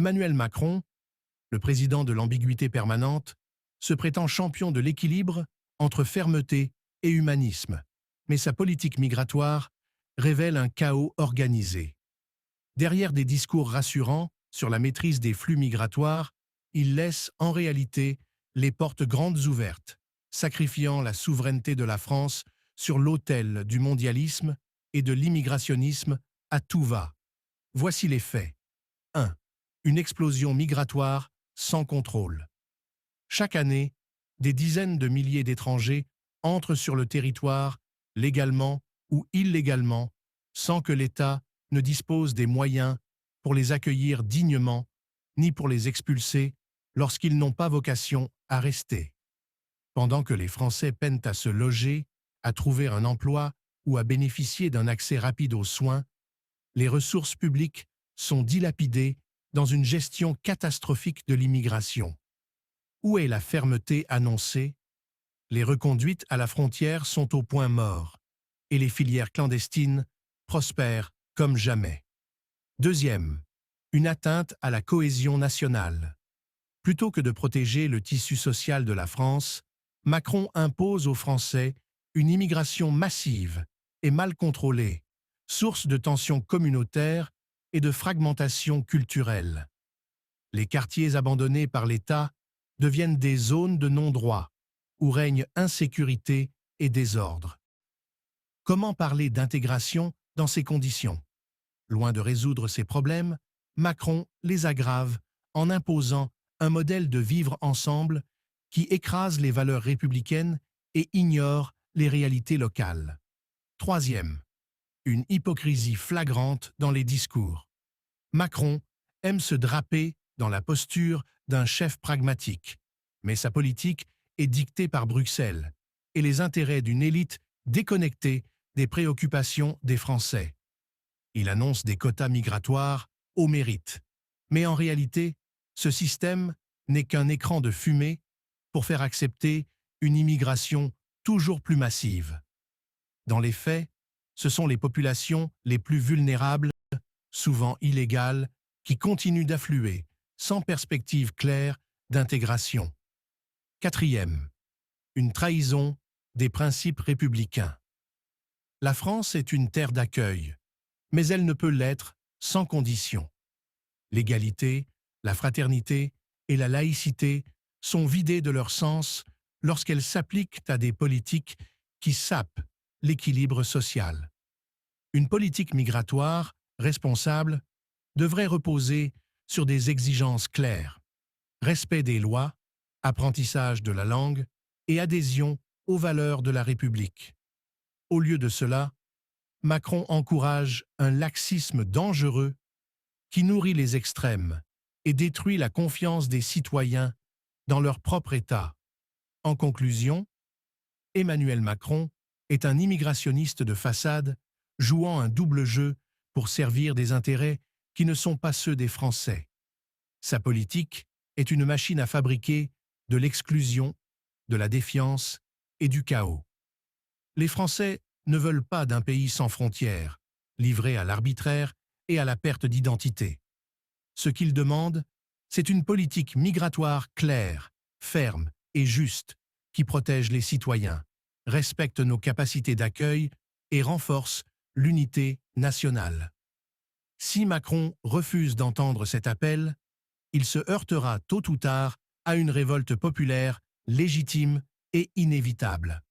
Emmanuel Macron, le président de l'ambiguïté permanente, se prétend champion de l'équilibre entre fermeté et humanisme, mais sa politique migratoire révèle un chaos organisé. Derrière des discours rassurants sur la maîtrise des flux migratoires, il laisse en réalité les portes grandes ouvertes, sacrifiant la souveraineté de la France sur l'autel du mondialisme et de l'immigrationnisme à tout va. Voici les faits. 1. Une explosion migratoire sans contrôle. Chaque année, des dizaines de milliers d'étrangers entrent sur le territoire, légalement ou illégalement, sans que l'État ne dispose des moyens pour les accueillir dignement, ni pour les expulser lorsqu'ils n'ont pas vocation à rester. Pendant que les Français peinent à se loger, à trouver un emploi ou à bénéficier d'un accès rapide aux soins, les ressources publiques sont dilapidées dans une gestion catastrophique de l'immigration. Où est la fermeté annoncée? Les reconduites à la frontière sont au point mort, et les filières clandestines prospèrent comme jamais. Deuxième, une atteinte à la cohésion nationale. Plutôt que de protéger le tissu social de la France, Macron impose aux Français une immigration massive et mal contrôlée, source de tensions communautaires et de fragmentation culturelle. Les quartiers abandonnés par l'État deviennent des zones de non-droit, où règne insécurité et désordre. Comment parler d'intégration dans ces conditions? Loin de résoudre ces problèmes, Macron les aggrave en imposant un modèle de vivre ensemble qui écrase les valeurs républicaines et ignore les réalités locales. Troisième, une hypocrisie flagrante dans les discours. Macron aime se draper dans la posture d'un chef pragmatique, mais sa politique est dictée par Bruxelles et les intérêts d'une élite déconnectée des préoccupations des Français. Il annonce des quotas migratoires au mérite, mais en réalité, ce système n'est qu'un écran de fumée pour faire accepter une immigration toujours plus massive. Dans les faits, ce sont les populations les plus vulnérables, souvent illégales, qui continuent d'affluer, sans perspective claire d'intégration. Quatrième, une trahison des principes républicains. La France est une terre d'accueil, mais elle ne peut l'être sans conditions. L'égalité, la fraternité et la laïcité sont vidées de leur sens lorsqu'elles s'appliquent à des politiques qui sapent l'équilibre social. Une politique migratoire responsable devrait reposer sur des exigences claires, respect des lois, apprentissage de la langue et adhésion aux valeurs de la République. Au lieu de cela, Macron encourage un laxisme dangereux qui nourrit les extrêmes et détruit la confiance des citoyens dans leur propre État. En conclusion, Emmanuel Macron est un immigrationniste de façade jouant un double jeu pour servir des intérêts qui ne sont pas ceux des Français. Sa politique est une machine à fabriquer de l'exclusion, de la défiance et du chaos. Les Français ne veulent pas d'un pays sans frontières, livré à l'arbitraire et à la perte d'identité. Ce qu'ils demandent, c'est une politique migratoire claire, ferme et juste, qui protège les citoyens, respecte nos capacités d'accueil et renforce l'unité nationale. Si Macron refuse d'entendre cet appel, il se heurtera tôt ou tard à une révolte populaire légitime et inévitable.